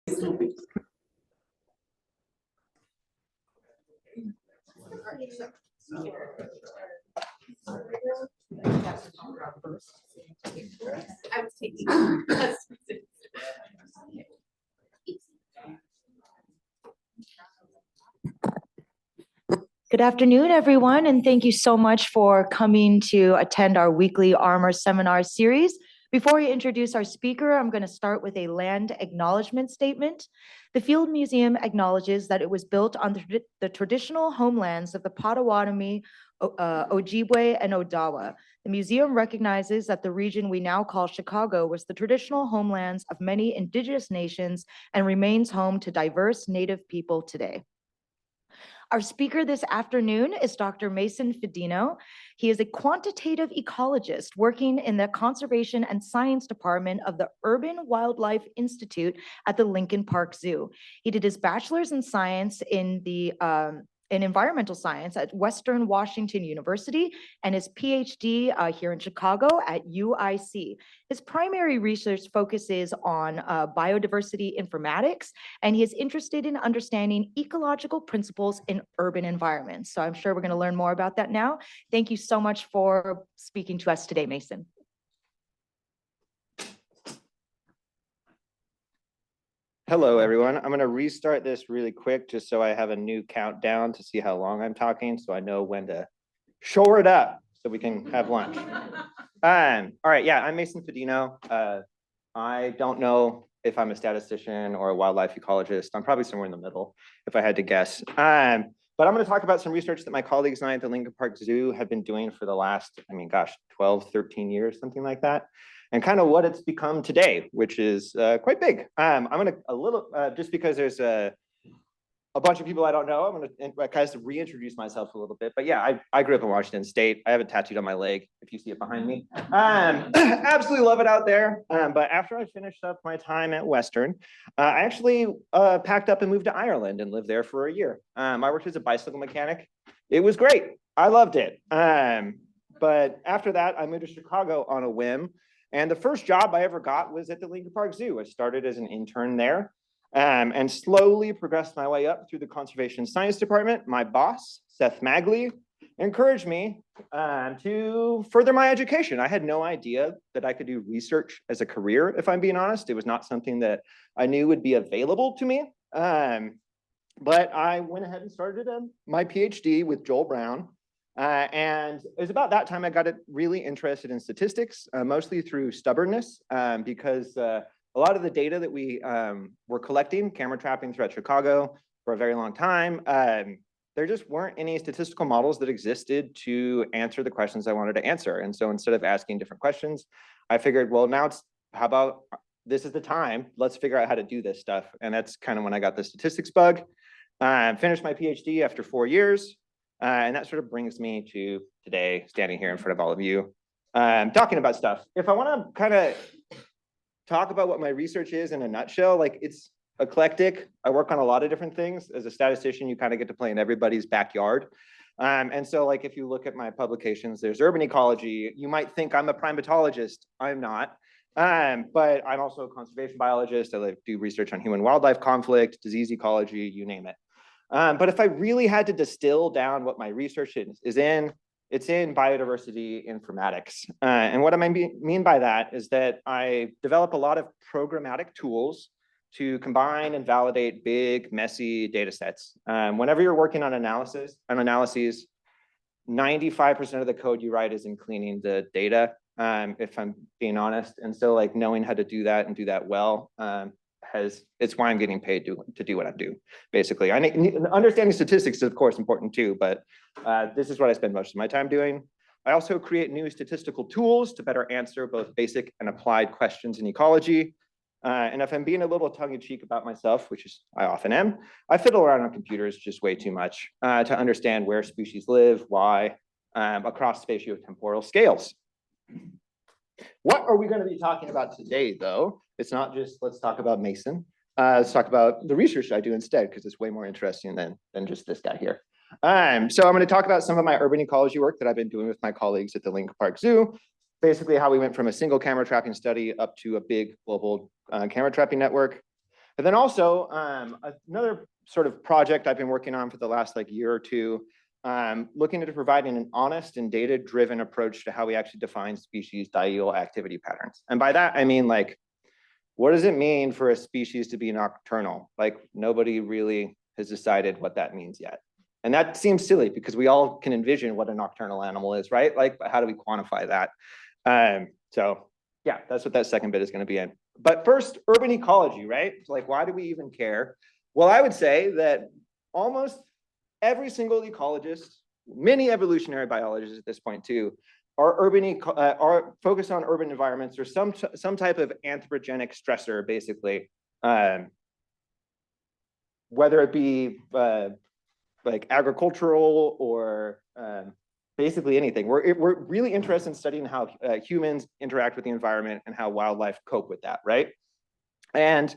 I was taking Good afternoon, everyone, and thank you so much for coming to attend our weekly Armor Seminar series. Before we introduce our speaker, I'm going to start with a land acknowledgement statement. The Field Museum acknowledges that it was built on the traditional homelands of the Potawatomi, Ojibwe, and Odawa. The museum recognizes that the region we now call Chicago was the traditional homelands of many indigenous nations and remains home to diverse Native people today. Our speaker this afternoon is Dr. Mason Fidino. He is a quantitative ecologist working in the Conservation and Science Department of the Urban Wildlife Institute at the Lincoln Park Zoo. He did his bachelor's in science in environmental science at Western Washington University and his PhD here in Chicago at UIC. His primary research focuses on biodiversity informatics, and he is interested in understanding ecological principles in urban environments. So I'm sure we're going to learn more about that now. Thank you so much for speaking to us today, Mason. Hello, everyone. I'm going to restart this really quick just so I have a new countdown to see how long I'm talking so I know when to shore it up so we can have lunch. All right, yeah, I'm Mason Fidino. I don't know if I'm a statistician or a wildlife ecologist. I'm probably somewhere in the middle if I had to guess. But I'm going to talk about some research that my colleagues and I at the Lincoln Park Zoo have been doing for the last, 12, 13 years, something like that. And kind of what it's become today, which is quite big. I'm gonna just because there's a bunch of people I don't know, I'm gonna kind of reintroduce myself a little bit. But yeah, I grew up in Washington State. I have it tattooed on my leg, if you see it behind me. Absolutely love it out there. But after I finished up my time at Western, I actually packed up and moved to Ireland and lived there for a year. I worked as a bicycle mechanic. It was great. I loved it. But after that, I moved to Chicago on a whim. And the first job I ever got was at the Lincoln Park Zoo. I started as an intern there and slowly progressed my way up through the Conservation Science Department. My boss, Seth Magley, encouraged me to further my education. I had no idea that I could do research as a career, if I'm being honest. It was not something that I knew would be available to me. But I went ahead and started my PhD with Joel Brown. And it was about that time I got really interested in statistics, mostly through stubbornness, because a lot of the data that we were collecting, camera trapping throughout Chicago for a very long time, there just weren't any statistical models that existed to answer the questions I wanted to answer. And so instead of asking different questions, I figured, well, now how about this is the time, let's figure out how to do this stuff. And that's kind of when I got the statistics bug. Finished my PhD after 4 years. And that sort of brings me to today, standing here in front of all of you, talking about stuff. If I want to kind of talk about what my research is in a nutshell, like it's eclectic. I work on a lot of different things. As a statistician, you kind of get to play in everybody's backyard. And so like if you look at my publications, there's urban ecology. You might think I'm a primatologist. I'm not. But I'm also a conservation biologist. I do research on human wildlife conflict, disease ecology, you name it. But if I really had to distill down what my research is in, it's in biodiversity informatics. And what I mean by that is that I develop a lot of programmatic tools to combine and validate big, messy data sets. Whenever you're working on analyses, 95% of the code you write is in cleaning the data, if I'm being honest. And so like knowing how to do that and do that well, it's why I'm getting paid to do what I do, basically. Understanding statistics is, of course, important too, but this is what I spend most of my time doing. I also create new statistical tools to better answer both basic and applied questions in ecology. And if I'm being a little tongue-in-cheek about myself, which is I often am, I fiddle around on computers just way too much to understand where species live, why, across spatiotemporal scales. What are we going to be talking about today, though? It's not just let's talk about Mason. Let's talk about the research I do instead, because it's way more interesting than just this guy here. So I'm going to talk about some of my urban ecology work that I've been doing with my colleagues at the Lincoln Park Zoo. Basically how we went from a single camera trapping study up to a big global camera trapping network. But then also another sort of project I've been working on for the last like year or two, looking into providing an honest and data-driven approach to how we actually define species diurnal activity patterns. And by that, I mean like, what does it mean for a species to be nocturnal? Like nobody really has decided what that means yet. And that seems silly because we all can envision what a nocturnal animal is, right? Like, how do we quantify that? So yeah, that's what that second bit is going to be in. But first, urban ecology, right? So like, why do we even care? Well, I would say that almost every single ecologist, many evolutionary biologists at this point too, are focused on urban environments or some type of anthropogenic stressor, basically, whether it be like agricultural or basically anything. We're really interested in studying how humans interact with the environment and how wildlife cope with that, right? And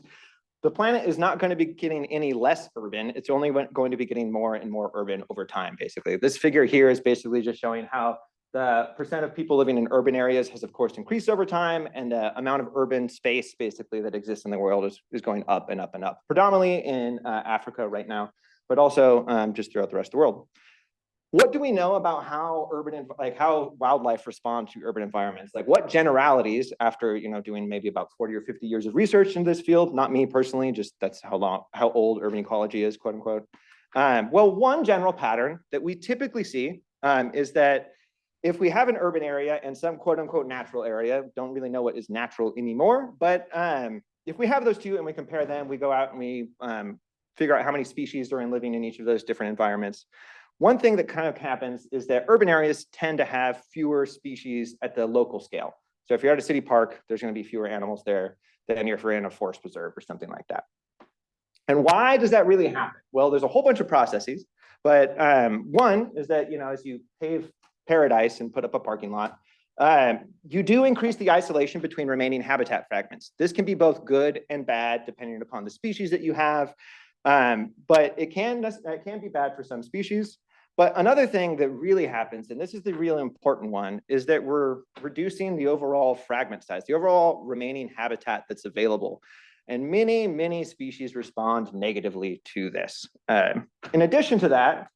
the planet is not going to be getting any less urban. It's only going to be getting more and more urban over time, basically. This figure here is basically just showing how the percent of people living in urban areas has, of course, increased over time, and the amount of urban space, basically, that exists in the world is going up and up and up, predominantly in Africa right now, but also just throughout the rest of the world. What do we know about how how wildlife respond to urban environments? Like what generalities, after doing maybe about 40 or 50 years of research in this field, not me personally, just that's how old urban ecology is, quote unquote. Well, one general pattern that we typically see is that if we have an urban area and some quote unquote natural area, don't really know what is natural anymore, but if we have those two and we compare them, we go out and we figure out how many species are living in each of those different environments. One thing that kind of happens is that urban areas tend to have fewer species at the local scale. So if you're at a city park, there's going to be fewer animals there than if you're in a forest preserve or something like that. And why does that really happen? Well, there's a whole bunch of processes, but one is that as you pave paradise and put up a parking lot, you do increase the isolation between remaining habitat fragments. This can be both good and bad depending upon the species that you have, but it can be bad for some species. But another thing that really happens, and this is the really important one, is that we're reducing the overall fragment size, the overall remaining habitat that's available. And many, many species respond negatively to this. In addition to that,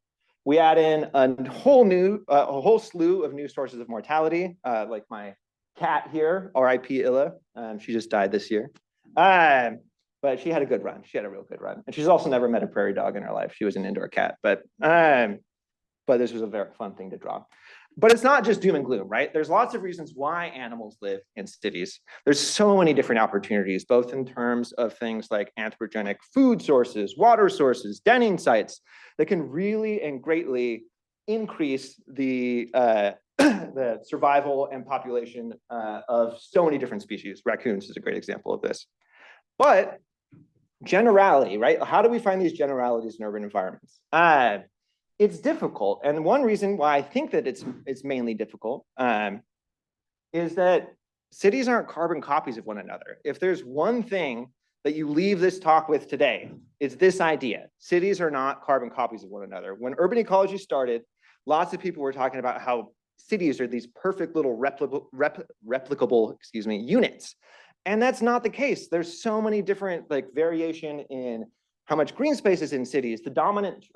we add in a whole slew of new sources of mortality, like my cat here, R.I.P. Illa. She just died this year. But she had a good run. She had a real good run. And she's also never met a prairie dog in her life. She was an indoor cat, but this was a very fun thing to draw. But it's not just doom and gloom, right? There's lots of reasons why animals live in cities. There's so many different opportunities, both in terms of things like anthropogenic food sources, water sources, denning sites, that can really and greatly increase the the survival and population of so many different species. Raccoons is a great example of this. But generality, right? How do we find these generalities in urban environments? It's difficult. And one reason why I think that it's mainly difficult is that cities aren't carbon copies of one another. If there's one thing that you leave this talk with today, it's this idea. Cities are not carbon copies of one another. When urban ecology started, lots of people were talking about how cities are these perfect little replicable units. And that's not the case. There's so many different variation in how much green space is in cities, the dominant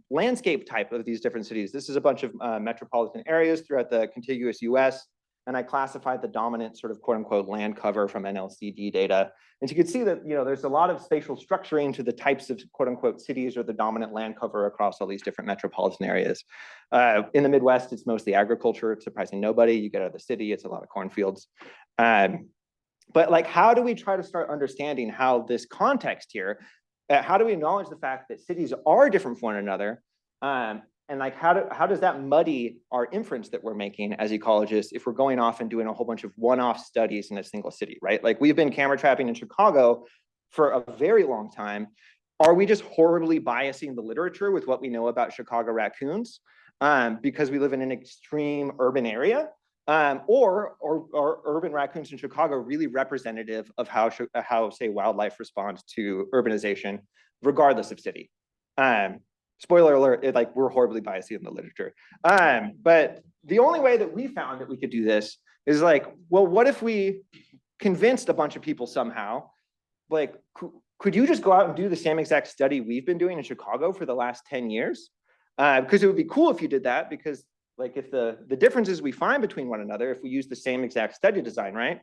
landscape type of these different cities. This is a bunch of metropolitan areas throughout the contiguous US. And I classified the dominant sort of quote unquote land cover from NLCD data. And you can see that there's a lot of spatial structuring to the types of quote unquote cities or the dominant land cover across all these different metropolitan areas. In the Midwest, it's mostly agriculture. It's surprising nobody. You get out of the city, it's a lot of cornfields. But how do we try to start understanding how this context here, how do we acknowledge the fact that cities are different from one another? And how does that muddy our inference that we're making as ecologists if we're going off and doing a whole bunch of one-off studies in a single city, right? Like we've been camera trapping in Chicago for a very long time. Are we just horribly biasing the literature with what we know about Chicago raccoons because we live in an extreme urban area? Or are urban raccoons in Chicago really representative of how say wildlife responds to urbanization, regardless of city? Spoiler alert, we're horribly biased in the literature. But the only way that we found that we could do this is well, what if we convinced a bunch of people somehow, could you just go out and do the same exact study we've been doing in Chicago for the last 10 years? Because it would be cool if you did that, because like if the differences we find between one another, if we use the same exact study design, right?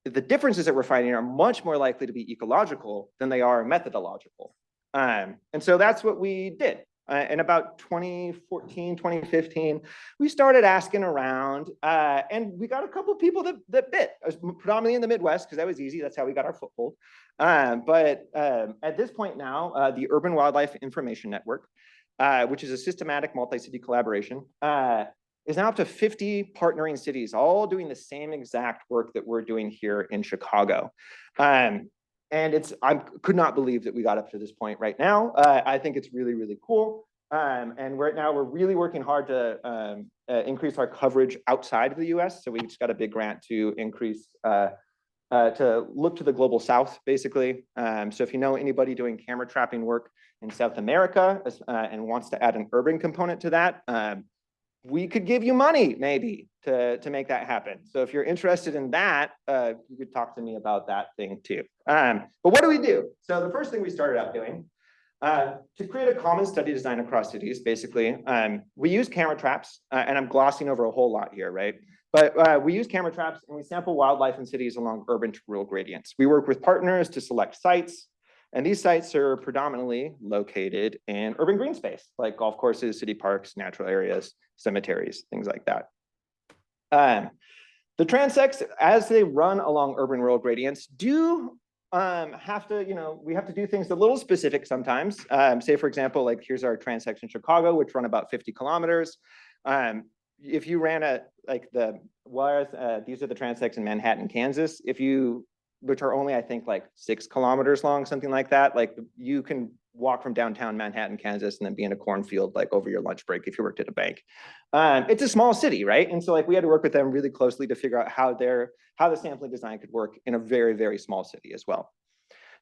The differences that we're finding are much more likely to be ecological than they are methodological. And so that's what we did. In about 2014, 2015, we started asking around, and we got a couple of people that bit, predominantly in the Midwest, because that was easy. That's how we got our foothold. But at this point now, the Urban Wildlife Information Network, which is a systematic multi-city collaboration, is now up to 50 partnering cities, all doing the same exact work that we're doing here in Chicago. And I could not believe that we got up to this point right now. I think it's really, really cool. And right now we're really working hard to increase our coverage outside of the US. So we just got a big grant to increase, to look to the global South, basically. So if you know anybody doing camera trapping work in South America and wants to add an urban component to that, we could give you money maybe to make that happen. So if you're interested in that, you could talk to me about that thing too. But what do we do? So the first thing we started out doing, to create a common study design across cities, basically, we use camera traps, and I'm glossing over a whole lot here, right? But we use camera traps and we sample wildlife in cities along urban to rural gradients. We work with partners to select sites, and these sites are predominantly located in urban green space, like golf courses, city parks, natural areas, cemeteries, things like that. The transects, as they run along urban rural gradients, do have to, we have to do things a little specific sometimes. Say, for example, like here's our transects in Chicago, which run about 50 kilometers. If you ran these are the transects in Manhattan, Kansas. Which are only, I think, like 6 kilometers long, something like that. Like you can walk from downtown Manhattan, Kansas, and then be in a cornfield like over your lunch break if you worked at a bank. It's a small city, right? And so like we had to work with them really closely to figure out how the sampling design could work in a very, very small city as well.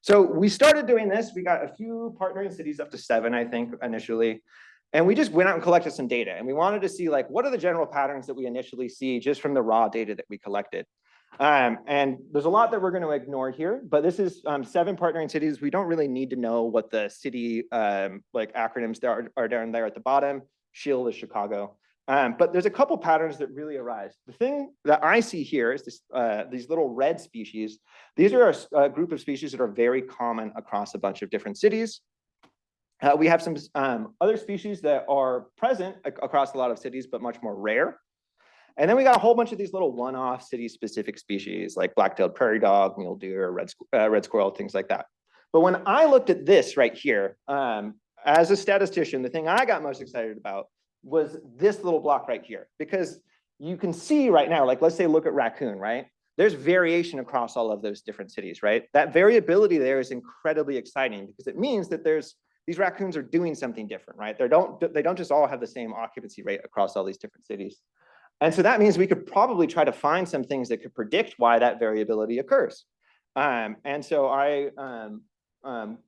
So we started doing this. We got a few partnering cities, up to 7, I think, initially. And we just went out and collected some data. And we wanted to see like, what are the general patterns that we initially see just from the raw data that we collected? And there's a lot that we're going to ignore here, but this is 7 partnering cities. We don't really need to know what the city like acronyms are down there at the bottom. SHIEL is Chicago. But there's a couple patterns that really arise. The thing that I see here is these little red species. These are a group of species that are very common across a bunch of different cities. We have some other species that are present across a lot of cities, but much more rare. And then we got a whole bunch of these little one-off city-specific species like black-tailed prairie dog, mule deer, red squirrel, things like that. But when I looked at this right here, as a statistician, the thing I got most excited about was this little block right here, because you can see right now, like let's say look at raccoon, right? There's variation across all of those different cities, right? That variability there is incredibly exciting because it means that these raccoons are doing something different, right? They don't just all have the same occupancy rate across all these different cities. And so that means we could probably try to find some things that could predict why that variability occurs. And so I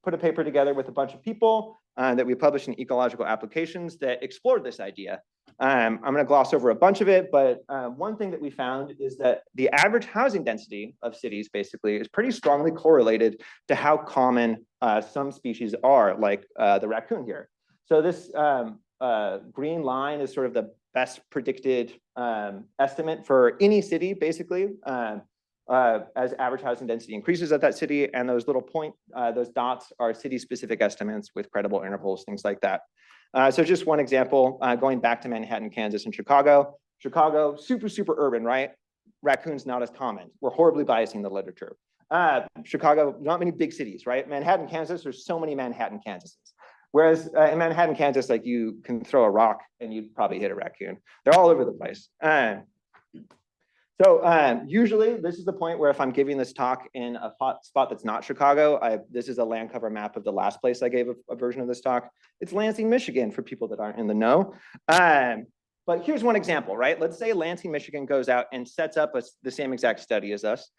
put a paper together with a bunch of people that we published in Ecological Applications that explored this idea. I'm going to gloss over a bunch of it, but one thing that we found is that the average housing density of cities basically is pretty strongly correlated to how common some species are, like the raccoon here. So this green line is sort of the best predicted estimate for any city, basically, as average housing density increases at that city. And those little those dots are city-specific estimates with credible intervals, things like that. So just one example, going back to Manhattan, Kansas, and Chicago. Chicago, super, super urban, right? Raccoons not as common. We're horribly biasing the literature. Chicago, not many big cities, right? Manhattan, Kansas, there's so many Manhattan, Kansases. Whereas in Manhattan, Kansas, like you can throw a rock and you'd probably hit a raccoon. They're all over the place. So usually this is the point where if I'm giving this talk in a spot that's not Chicago, this is a land cover map of the last place I gave a version of this talk. It's Lansing, Michigan, for people that aren't in the know. But here's one example, right? Let's say Lansing, Michigan goes out and sets up the same exact study as us.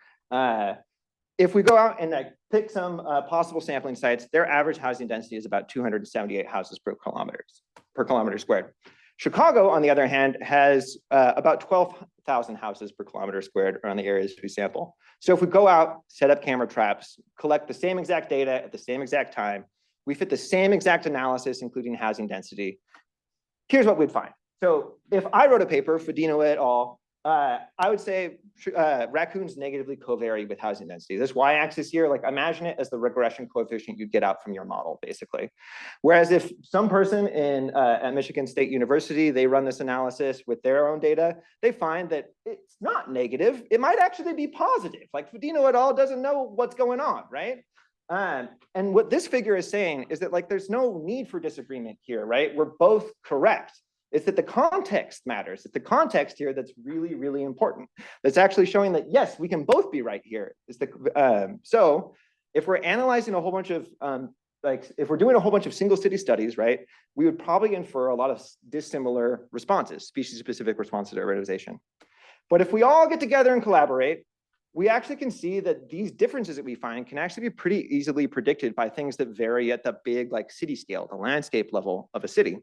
If we go out and pick some possible sampling sites, their average housing density is about 278 houses per kilometer squared. Chicago, on the other hand, has about 12,000 houses per kilometer squared around the areas we sample. So if we go out, set up camera traps, collect the same exact data at the same exact time, we fit the same exact analysis, including housing density, here's what we'd find. So if I wrote a paper, Fidino et al., I would say raccoons negatively covary with housing density. This y-axis here, like imagine it as the regression coefficient you'd get out from your model, basically. Whereas if some person at Michigan State University, they run this analysis with their own data, they find that it's not negative. It might actually be positive. Like Fidino et al. Doesn't know what's going on, right? And what this figure is saying is that like there's no need for disagreement here, right? We're both correct. It's that the context matters. It's the context here that's really, really important. That's actually showing that, yes, we can both be right here. So if we're analyzing a whole bunch of, if we're doing a whole bunch of single city studies, right, we would probably infer a lot of dissimilar responses, species-specific responses to urbanization. But if we all get together and collaborate, we actually can see that these differences that we find can actually be pretty easily predicted by things that vary at the big like city scale, the landscape level of a city.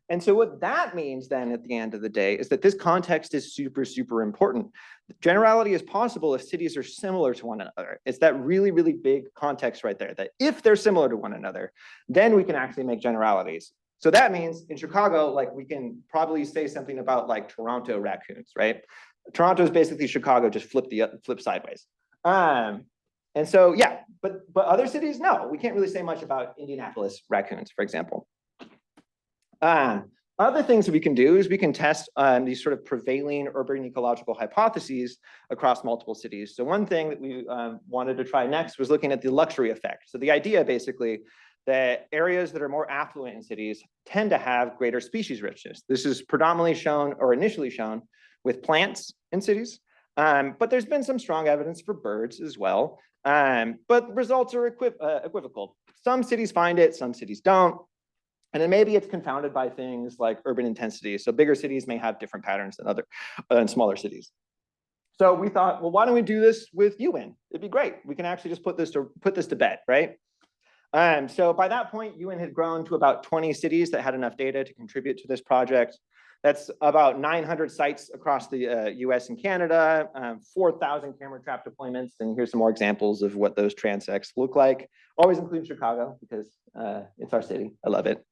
And so what that means then at the end of the day is that this context is super, super important. Generality is possible if cities are similar to one another. It's that really, really big context right there, that if they're similar to one another, then we can actually make generalities. So that means in Chicago, like we can probably say something about like Toronto raccoons, right? Toronto is basically Chicago, just flip sideways. And so, yeah, but other cities, no, we can't really say much about Indianapolis raccoons, for example. Other things that we can do is we can test these sort of prevailing urban ecological hypotheses across multiple cities. So one thing that we wanted to try next was looking at the luxury effect. So the idea basically that areas that are more affluent in cities tend to have greater species richness. This is predominantly shown or initially shown with plants in cities, but there's been some strong evidence for birds as well. But results are equivocal. Some cities find it, some cities don't. And then maybe it's confounded by things like urban intensity. So bigger cities may have different patterns than smaller cities. So we thought, well, why don't we do this with UN? It'd be great. We can actually just put this to bed, right? So by that point, UN had grown to about 20 cities that had enough data to contribute to this project. That's about 900 sites across the US and Canada, 4,000 camera trap deployments. And here's some more examples of what those transects look like. Always include Chicago because it's our city. I love it.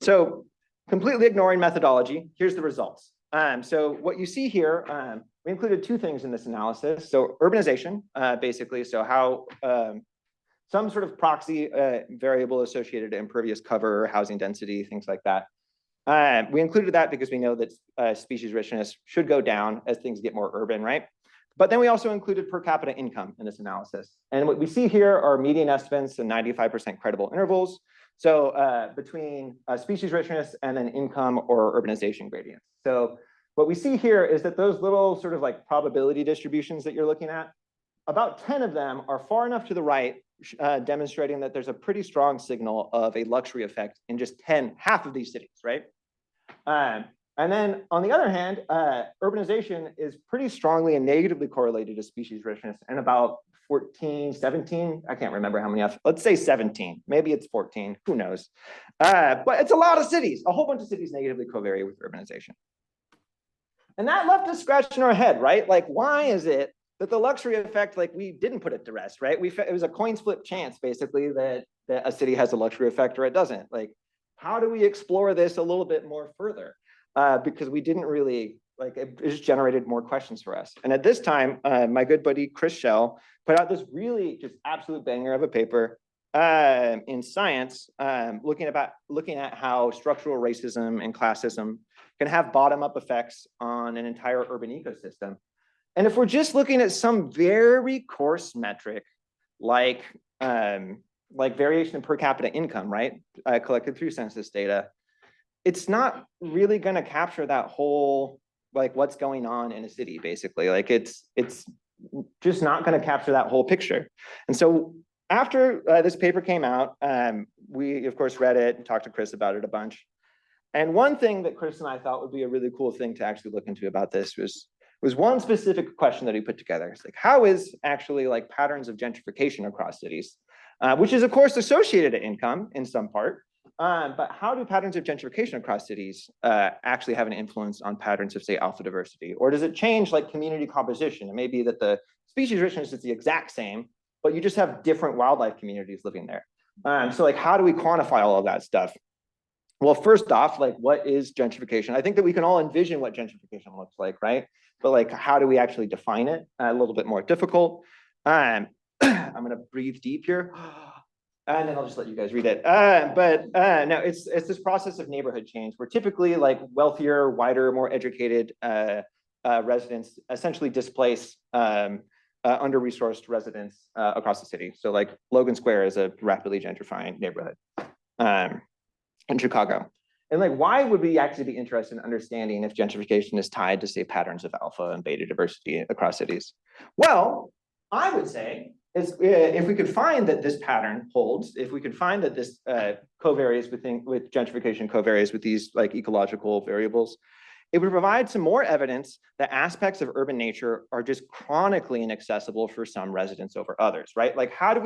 So completely ignoring methodology, here's the results. So what you see here, we included two things in this analysis. So urbanization, basically, so how some sort of proxy variable associated to impervious cover, housing density, things like that. We included that because we know that species richness should go down as things get more urban, right? But then we also included per capita income in this analysis. And what we see here are median estimates and 95% credible intervals. So between species richness and then income or urbanization gradients. So what we see here is that those little sort of like probability distributions that you're looking at, about 10 of them are far enough to the right, demonstrating that there's a pretty strong signal of a luxury effect in just half of these cities, right? And then on the other hand, urbanization is pretty strongly and negatively correlated to species richness, and about 14, 17, I can't remember how many, let's say 17, maybe it's 14, who knows? But it's a lot of cities, a whole bunch of cities negatively covary with urbanization. And that left us scratching our head, right? Like, why is it that the luxury effect, like we didn't put it to rest, right? It was a coin flip chance, basically, that a city has a luxury effect or it doesn't. Like, how do we explore this a little bit more further? Because we didn't really, like, it just generated more questions for us. And at this time, my good buddy, Chris Schell, put out this really just absolute banger of a paper in Science, looking at how structural racism and classism can have bottom-up effects on an entire urban ecosystem. And if we're just looking at some very coarse metric, like variation in per capita income, right, collected through census data, it's not really going to capture that whole, like, what's going on in a city, basically. Like, it's just not going to capture that whole picture. And so after this paper came out, we, of course, read it and talked to Chris about it a bunch. And one thing that Chris and I thought would be a really cool thing to actually look into about this was one specific question that he put together. It's like, how is actually like patterns of gentrification across cities, which is, of course, associated to income in some part, But how do patterns of gentrification across cities actually have an influence on patterns of, say, alpha diversity? Or does it change like community composition? It may be that the species richness is the exact same, but you just have different wildlife communities living there. So like, how do we quantify all of that stuff? Well, first off, like, what is gentrification? I think that we can all envision what gentrification looks like, right? But like, how do we actually define it? A little bit more difficult. I'm gonna breathe deep here, and then I'll just let you guys read it. No, it's this process of neighborhood change where typically like wealthier, wider, more educated residents essentially displace under-resourced residents across the city. So like Logan Square is a rapidly gentrifying neighborhood in Chicago. And like, why would we actually be interested in understanding if gentrification is tied to, say, patterns of alpha and beta diversity across cities? Well, I would say is if we could find that this pattern holds, if we could find that this covariates with gentrification covariates with these like ecological variables, it would provide some more evidence that aspects of urban nature are just chronically inaccessible for some residents over others, right? Like, how do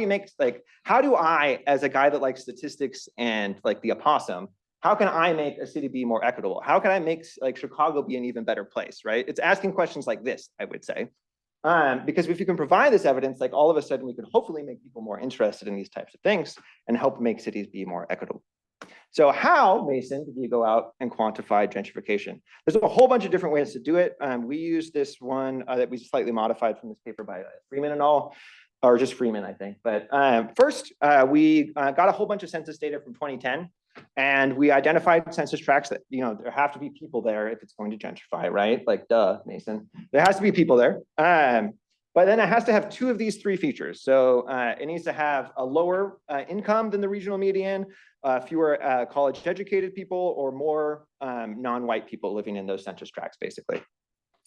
I, as a guy that likes statistics and like the opossum, how can I make a city be more equitable? How can I make like Chicago be an even better place, right? It's asking questions like this, I would say. Because if you can provide this evidence, like all of a sudden we could hopefully make people more interested in these types of things and help make cities be more equitable. So how, Mason, did you go out and quantify gentrification? There's a whole bunch of different ways to do it. We use this one that we slightly modified from this paper by Freeman and all, or just Freeman, I think. But first, we got a whole bunch of census data from 2010, and we identified census tracts that, you know, there have to be people there if it's going to gentrify, right? Like, duh, Mason. There has to be people there. But then it has to have two of these three features. So it needs to have a lower income than the regional median, fewer college-educated people, or more non-white people living in those census tracts, basically.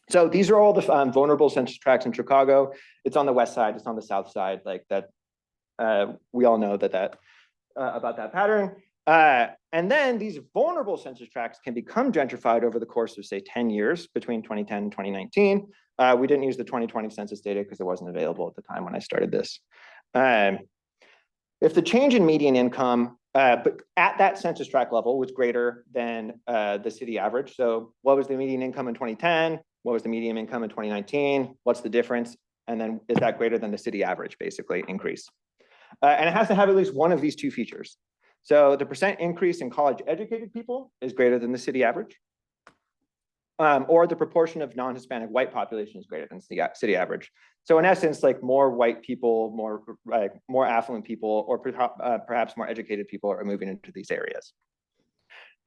So these are all the vulnerable census tracts in Chicago. It's on the west side, it's on the south side, like that. We all know that about that pattern. And then these vulnerable census tracts can become gentrified over the course of, say, 10 years between 2010 and 2019. We didn't use the 2020 census data because it wasn't available at the time when I started this. If the change in median income, but at that census tract level, was greater than the city average. So what was the median income in 2010? What was the median income in 2019? What's the difference? And then is that greater than the city average, basically, increase? And it has to have at least one of these two features. So the percent increase in college-educated people is greater than the city average, or the proportion of non-Hispanic white population is greater than the city average. So in essence, like more white people, more affluent people, or perhaps more educated people are moving into these areas.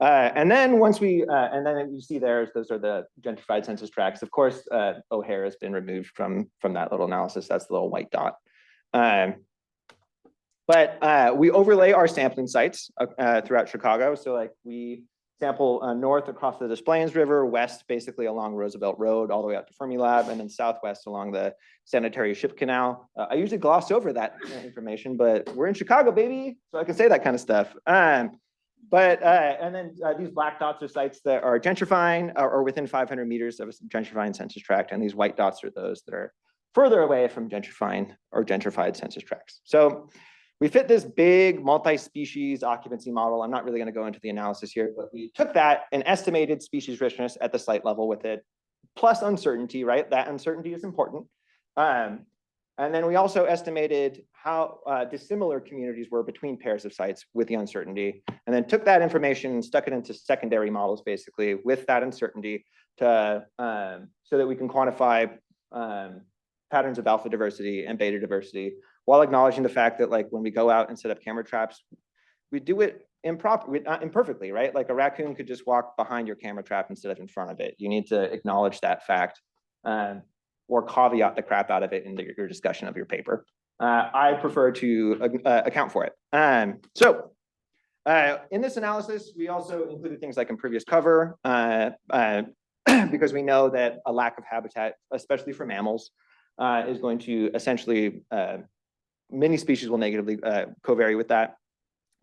And then and then you see those are the gentrified census tracts. Of course, O'Hare has been removed from that little analysis. That's the little white dot. But we overlay our sampling sites throughout Chicago. So like we sample north across the Des Plaines River, west basically along Roosevelt Road, all the way out to Fermilab, and then southwest along the Sanitary Ship Canal. I usually gloss over that information, but we're in Chicago, baby, so I can say that kind of stuff. And then these black dots are sites that are gentrifying or within 500 meters of a gentrifying census tract, and these white dots are those that are further away from gentrifying or gentrified census tracts. So we fit this big multi-species occupancy model. I'm not really going to go into the analysis here, but we took that and estimated species richness at the site level with it, plus uncertainty, right? That uncertainty is important. And then we also estimated how dissimilar communities were between pairs of sites with the uncertainty, and then took that information and stuck it into secondary models, basically, with that uncertainty so that we can quantify patterns of alpha diversity and beta diversity, while acknowledging the fact that like when we go out and set up camera traps, we do it imperfectly, right? Like a raccoon could just walk behind your camera trap instead of in front of it. You need to acknowledge that fact or caveat the crap out of it in your discussion of your paper. I prefer to account for it. So in this analysis, we also included things like impervious cover because we know that a lack of habitat, especially for mammals, is going to essentially many species will negatively covary with that.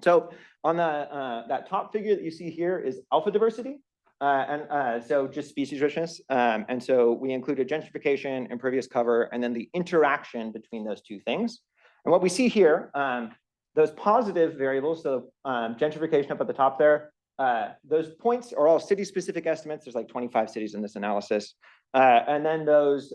So on that top figure that you see here is alpha diversity, so just species richness. And so we included gentrification, impervious cover, and then the interaction between those two things. And what we see here those positive variables, so gentrification up at the top there, those points are all city-specific estimates. There's like 25 cities in this analysis. And then those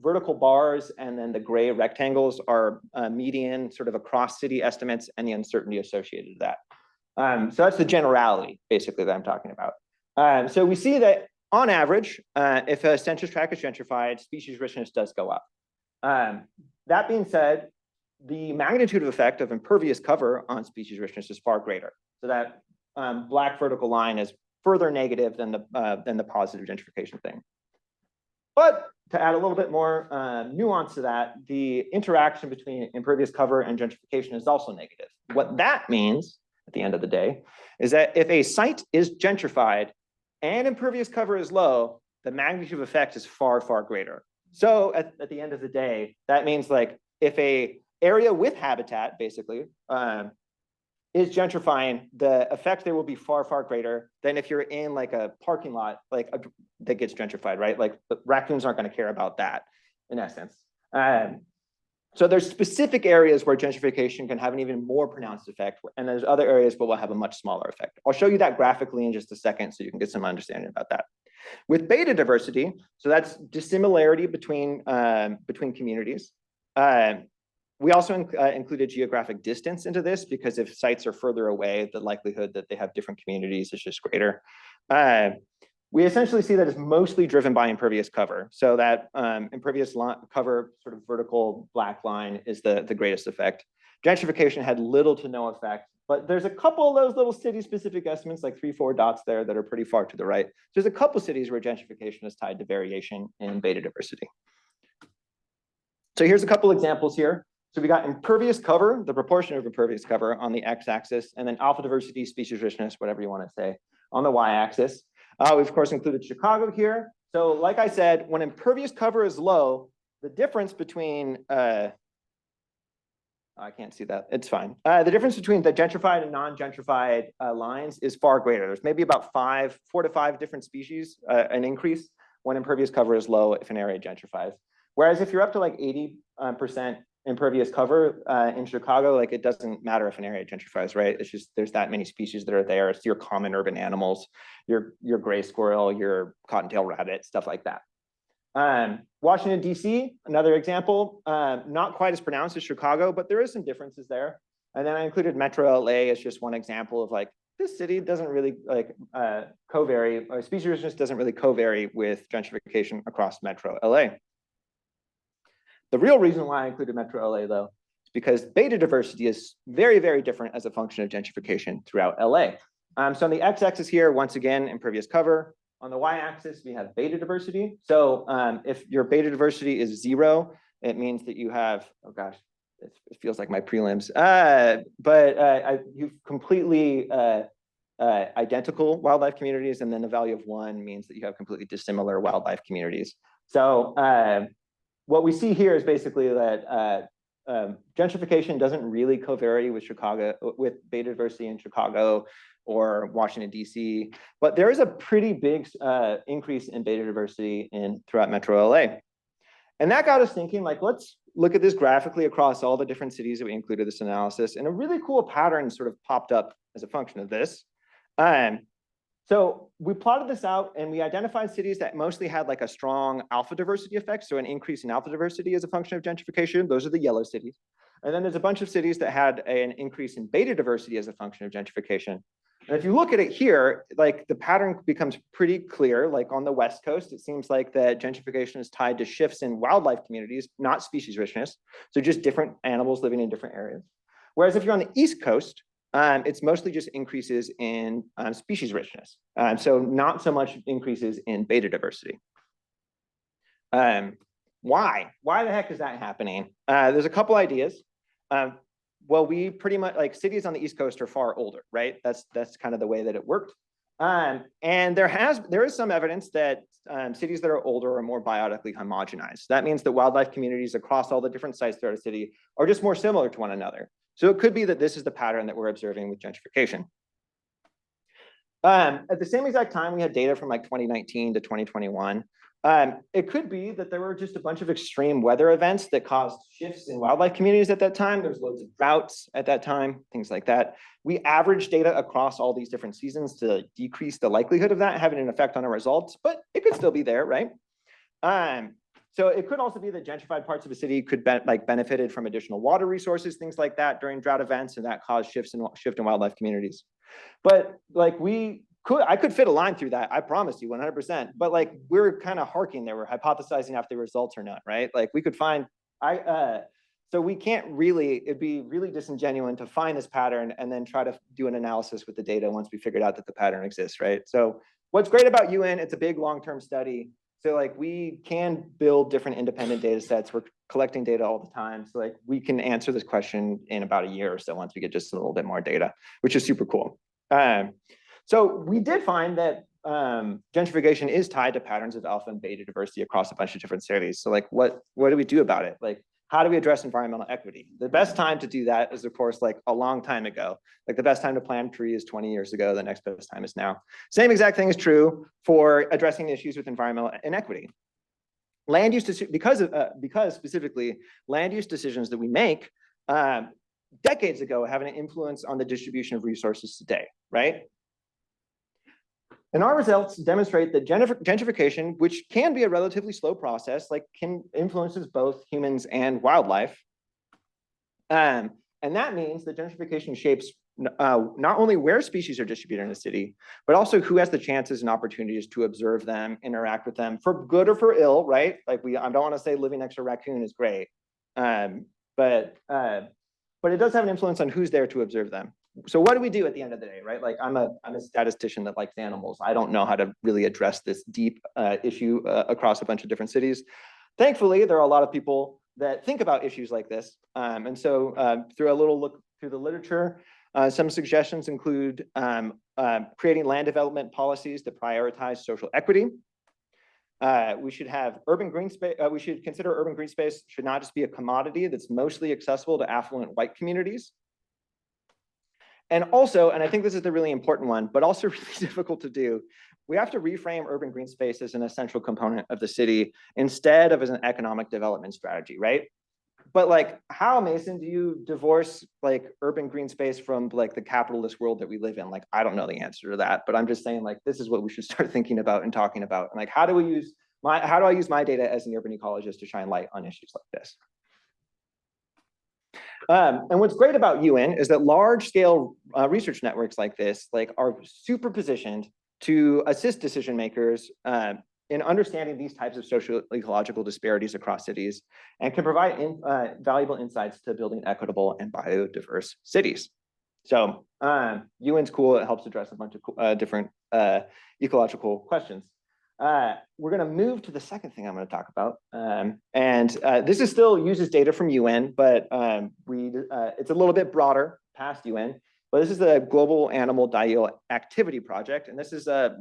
vertical bars and then the gray rectangles are median sort of across city estimates and the uncertainty associated with that. So that's the generality, basically, that I'm talking about. So we see that on average, if a census tract is gentrified, species richness does go up. That being said, the magnitude of effect of impervious cover on species richness is far greater. So that black vertical line is further negative than the positive gentrification thing. But to add a little bit more nuance to that, the interaction between impervious cover and gentrification is also negative. What that means, at the end of the day, is that if a site is gentrified and impervious cover is low, the magnitude of effect is far, far greater. So at the end of the day, that means like if a area with habitat, basically, is gentrifying, the effect there will be far, far greater than if you're in like a parking lot, like that gets gentrified, right? Like raccoons aren't going to care about that, in essence. So there's specific areas where gentrification can have an even more pronounced effect, and there's other areas where we'll have a much smaller effect. I'll show you that graphically in just a second so you can get some understanding about that. With beta diversity, so that's dissimilarity between communities. We also included geographic distance into this because if sites are further away, the likelihood that they have different communities is just greater. We essentially see that it's mostly driven by impervious cover. So that impervious cover sort of vertical black line is the greatest effect. Gentrification had little to no effect, but there's a couple of those little city-specific estimates, like 3-4 dots there that are pretty far to the right. There's a couple cities where gentrification is tied to variation in beta diversity. So here's a couple examples here. So we got impervious cover, the proportion of impervious cover on the x-axis, and then alpha diversity, species richness, whatever you want to say, on the y-axis. We've of course included Chicago here. So like I said, when impervious cover is low, the difference between, I can't see that, it's fine. The difference between the gentrified and non-gentrified lines is far greater. There's maybe about 4 to 5 different species, an increase when impervious cover is low if an area gentrifies. Whereas if you're up to like 80% impervious cover in Chicago, like it doesn't matter if an area gentrifies, right? It's just there's that many species that are there. It's your common urban animals, your gray squirrel, your cottontail rabbit, stuff like that. Washington, D.C., another example, not quite as pronounced as Chicago, but there is some differences there. And then I included Metro LA as just one example of like, this city doesn't really like co-vary, or species richness doesn't really co-vary with gentrification across Metro LA. The real reason why I included Metro LA, though, is because beta diversity is very, very different as a function of gentrification throughout LA. So on the x-axis here, once again, impervious cover. On the y-axis, we have beta diversity. So if your beta diversity is 0, it means that you have, oh gosh, it feels like my prelims, you've completely identical wildlife communities, and then the value of 1 means that you have completely dissimilar wildlife communities. So what we see here is basically that gentrification doesn't really co-vary with beta diversity in Chicago or Washington, D.C., but there is a pretty big increase in beta diversity throughout Metro LA. And that got us thinking, like, let's look at this graphically across all the different cities that we included this analysis, and a really cool pattern sort of popped up as a function of this. So we plotted this out and we identified cities that mostly had like a strong alpha diversity effect. So an increase in alpha diversity as a function of gentrification. Those are the yellow cities. And then there's a bunch of cities that had an increase in beta diversity as a function of gentrification. And if you look at it here, like the pattern becomes pretty clear. Like on the West Coast, it seems like that gentrification is tied to shifts in wildlife communities, not species richness. So just different animals living in different areas. Whereas if you're on the East Coast, it's mostly just increases in species richness. So not so much increases in beta diversity. Why? Why the heck is that happening? There's a couple ideas. Well, we pretty much, like cities on the East Coast are far older, right? That's kind of the way that it worked. And there is some evidence that cities that are older are more biotically homogenized. That means that wildlife communities across all the different sites throughout a city are just more similar to one another. So it could be that this is the pattern that we're observing with gentrification. At the same exact time, we had data from like 2019 to 2021 It could be that there were just a bunch of extreme weather events that caused shifts in wildlife communities at that time. There's loads of droughts at that time, things like that. We average data across all these different seasons to decrease the likelihood of that having an effect on our results, but it could still be there, right? So it could also be that gentrified parts of a city could benefited from additional water resources, things like that during drought events, and that caused shift in wildlife communities. But I could fit a line through that, I promise you 100%, but like we're kind of harking there, we're hypothesizing if the results or not, right? Like we could find, so we can't really, it'd be really disingenuous to find this pattern and then try to do an analysis with the data once we figured out that the pattern exists, right? So what's great about UN, it's a big long-term study. So like we can build different independent data sets. We're collecting data all the time. So like we can answer this question in about a year or so once we get just a little bit more data, which is super cool. So we did find that gentrification is tied to patterns of alpha and beta diversity across a bunch of different cities. So like what do we do about it? Like how do we address environmental equity? The best time to do that is of course like a long time ago. Like the best time to plant a tree is 20 years ago. The next best time is now. Same exact thing is true for addressing issues with environmental inequity. Land use, because specifically land use decisions that we make decades ago have an influence on the distribution of resources today, right? And our results demonstrate that gentrification, which can be a relatively slow process, like can influences both humans and wildlife. And that means that gentrification shapes not only where species are distributed in a city, but also who has the chances and opportunities to observe them, interact with them for good or for ill, right? Like I don't want to say living next to a raccoon is great, but it does have an influence on who's there to observe them. So what do we do at the end of the day, right? Like I'm a statistician that likes animals. I don't know how to really address this deep issue across a bunch of different cities. Thankfully, there are a lot of people that think about issues like this. And so through a little look through the literature, some suggestions include creating land development policies that prioritize social equity. We should have urban green space. We should consider urban green space should not just be a commodity that's mostly accessible to affluent white communities. And also, and I think this is the really important one, but also really difficult to do, we have to reframe urban green space as an essential component of the city instead of as an economic development strategy, right? But like, how, Mason, do you divorce like urban green space from like the capitalist world that we live in? Like, I don't know the answer to that, but I'm just saying like, this is what we should start thinking about and talking about. And like, how do I use my data as an urban ecologist to shine light on issues like this? And what's great about UN is that large-scale research networks like this are super positioned to assist decision makers in understanding these types of social ecological disparities across cities and can provide valuable insights to building equitable and biodiverse cities. So UN's cool. It helps address a bunch of different ecological questions. We're going to move to the second thing I'm going to talk about. This is still uses data from UN, but it's a little bit broader past UN. But this is the Global Animal Diel Activity Project. And this is a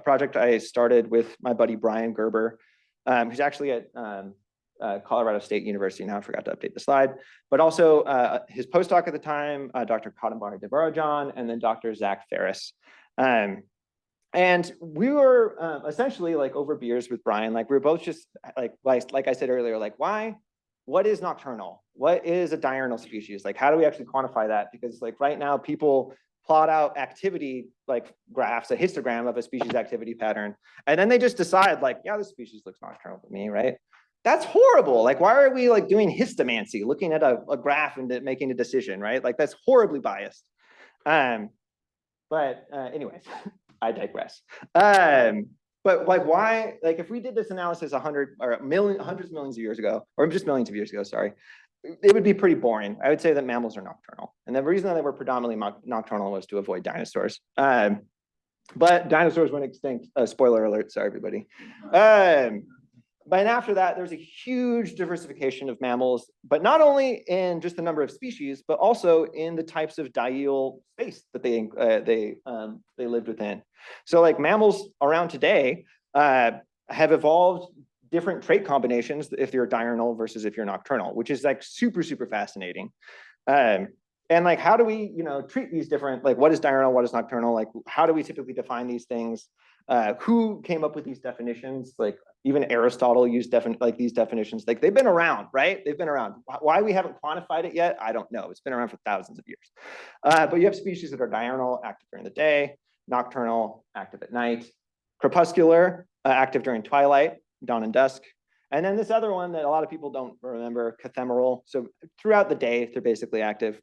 project I started with my buddy, Brian Gerber, who's actually at Colorado State University now. I forgot to update the slide. But also his postdoc at the time, Dr. Kadambari Devarajan, and then Dr. Zach Ferris. And we were essentially like over beers with Brian, like we were both just like I said earlier, like what is nocturnal? What is a diurnal species? Like how do we actually quantify that? Because like right now people plot out activity like graphs, a histogram of a species activity pattern. And then they just decide like, yeah, this species looks nocturnal to me, right? That's horrible. Like why are we like doing histomancy, looking at a graph and making a decision, right? Like that's horribly biased. But anyways. I digress. But like why, like if we did this analysis 100 or hundreds of millions of years ago, or just millions of years ago, sorry, it would be pretty boring. I would say that mammals are nocturnal. And the reason that they were predominantly nocturnal was to avoid dinosaurs. But dinosaurs went extinct. Spoiler alert, sorry, everybody. But after that, there's a huge diversification of mammals, but not only in just the number of species, but also in the types of diel space that they lived within. So like mammals around today have evolved different trait combinations if you're diurnal versus if you're nocturnal, which is like super, super fascinating. And like, how do we, treat these different, like what is diurnal, what is nocturnal? Like, how do we typically define these things? Who came up with these definitions? Like even Aristotle used these definitions. Like they've been around, right? They've been around. Why we haven't quantified it yet, I don't know. It's been around for thousands of years. But you have species that are diurnal, active during the day, nocturnal, active at night, crepuscular, active during twilight, dawn and dusk. And then this other one that a lot of people don't remember, cathemeral. So throughout the day, they're basically active.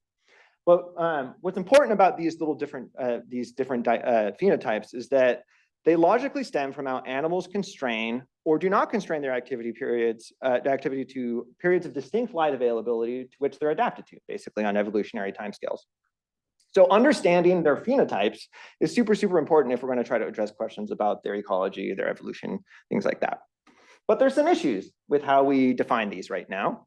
But what's important about these different phenotypes is that they logically stem from how animals constrain or do not constrain their activity to periods of distinct light availability to which they're adapted to, basically on evolutionary timescales. So understanding their phenotypes is super, super important if we're going to try to address questions about their ecology, their evolution, things like that. But there's some issues with how we define these right now.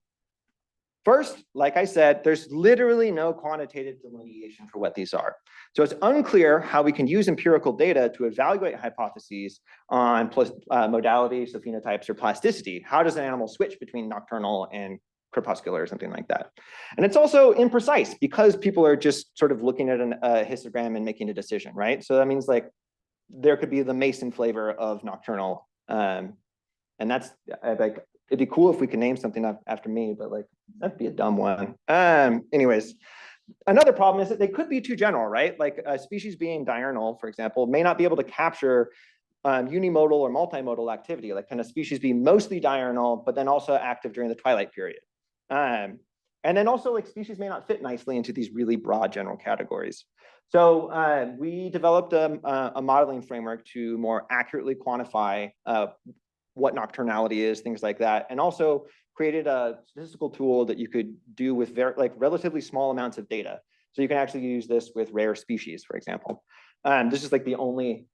First, like I said, there's literally no quantitative delineation for what these are. So it's unclear how we can use empirical data to evaluate hypotheses on modalities, so phenotypes or plasticity. How does an animal switch between nocturnal and crepuscular or something like that? And it's also imprecise because people are just sort of looking at a histogram and making a decision, right? So that means like there could be the Mason flavor of nocturnal. And that's like, it'd be cool if we could name something after me, but like, that'd be a dumb one. Anyways, another problem is that they could be too general, right? Like a species being diurnal, for example, may not be able to capture unimodal or multimodal activity. Like can a species be mostly diurnal, but then also active during the twilight period? And then also like species may not fit nicely into these really broad general categories. So we developed a modeling framework to more accurately quantify what nocturnality is, things like that, and also created a statistical tool that you could do with relatively small amounts of data. So you can actually use this with rare species, for example. This is like the only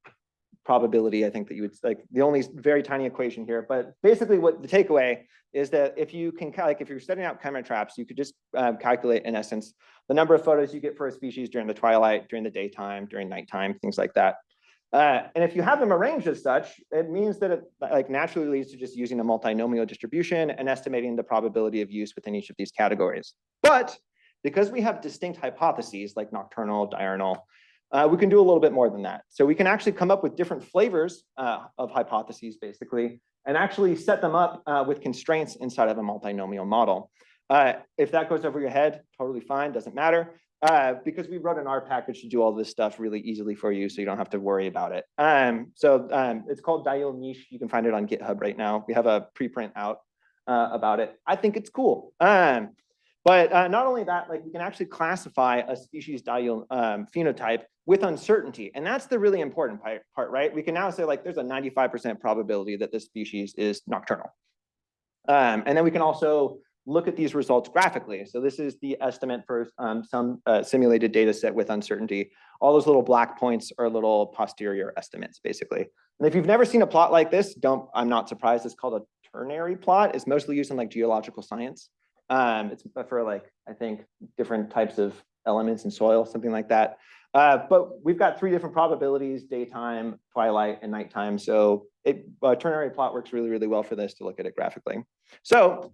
probability I think that you would like the only very tiny equation here. But basically, what the takeaway is that if you can if you're setting out camera traps, you could just calculate in essence the number of photos you get for a species during the twilight, during the daytime, during nighttime, things like that. And if you have them arranged as such, it means that it like naturally leads to just using a multinomial distribution and estimating the probability of use within each of these categories. But because we have distinct hypotheses like nocturnal, diurnal, we can do a little bit more than that. So we can actually come up with different flavors of hypotheses, basically, and actually set them up with constraints inside of a multinomial model. If that goes over your head, totally fine, doesn't matter. Because we wrote an R package to do all this stuff really easily for you, so you don't have to worry about it. It's called Diel Niche. You can find it on GitHub right now. We have a preprint out about it. I think it's cool. But not only that, like we can actually classify a species diel phenotype with uncertainty, and that's the really important part, right? We can now say like there's a 95% probability that this species is nocturnal, and then we can also look at these results graphically. So this is the estimate for some simulated data set with uncertainty. All those little black points are little posterior estimates, basically. And if you've never seen a plot like this, I'm not surprised. It's called a ternary plot. It's mostly used in like geological science. It's for like, I think, different types of elements in soil, something like that. But we've got 3 different probabilities: daytime, twilight, and nighttime. So a ternary plot works really, really well for this to look at it graphically. So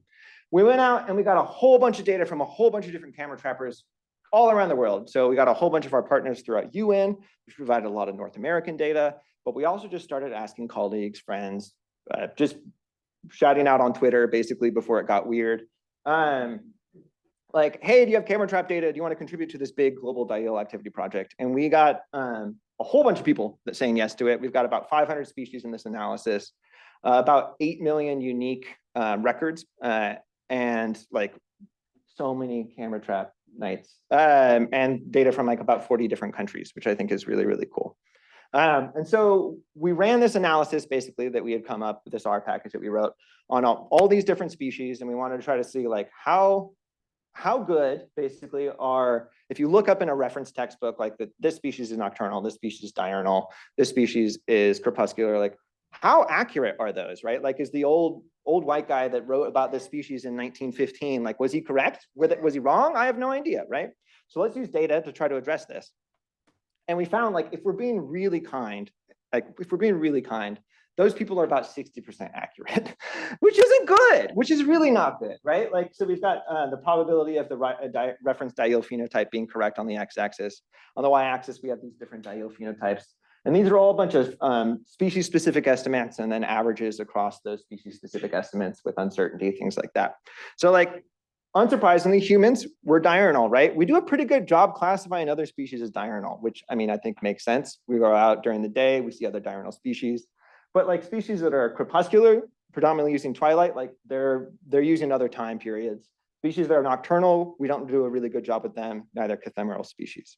we went out and we got a whole bunch of data from a whole bunch of different camera trappers all around the world. So we got a whole bunch of our partners throughout UN, which provided a lot of North American data, but we also just started asking colleagues, friends, just shouting out on Twitter, basically before it got weird. Like, hey, do you have camera trap data? Do you want to contribute to this big global diel activity project? And we got a whole bunch of people that saying yes to it. We've got about 500 species in this analysis, about 8 million unique records, and like so many camera trap nights, and data from like about 40 different countries, which I think is really, really cool. And so we ran this analysis basically that we had come up with, this R package that we wrote on all these different species, and we wanted to try to see like how good basically are, if you look up in a reference textbook, like this species is nocturnal, this species is diurnal, this species is crepuscular, like how accurate are those, right? Like is the old white guy that wrote about this species in 1915, like was he correct? Was he wrong? I have no idea, right? So let's use data to try to address this. And we found like if we're being really kind, those people are about 60% accurate, which isn't good, which is really not good, right? Like, so we've got the probability of the reference diel phenotype being correct on the x-axis. On the y-axis, we have these different diel phenotypes. And these are all a bunch of species-specific estimates and then averages across those species-specific estimates with uncertainty, things like that. So like, unsurprisingly, humans, we're diurnal, right? We do a pretty good job classifying other species as diurnal, which I mean, I think makes sense. We go out during the day, we see other diurnal species. But like species that are crepuscular, predominantly using twilight, like they're using other time periods. Species that are nocturnal, we don't do a really good job with them, neither cathemeral species.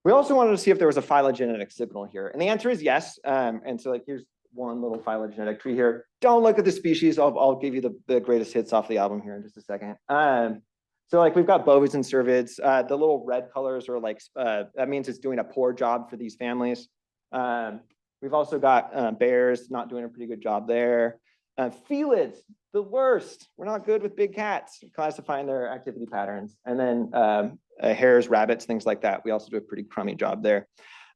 We also wanted to see if there was a phylogenetic signal here. And the answer is yes. And so like, here's one little phylogenetic tree here. Don't look at the species. I'll give you the greatest hits off the album here in just a second. So like we've got bovids and cervids. The little red colors are like, that means it's doing a poor job for these families. We've also got bears not doing a pretty good job there. Felids, the worst. We're not good with big cats classifying their activity patterns. And then hares, rabbits, things like that. We also do a pretty crummy job there.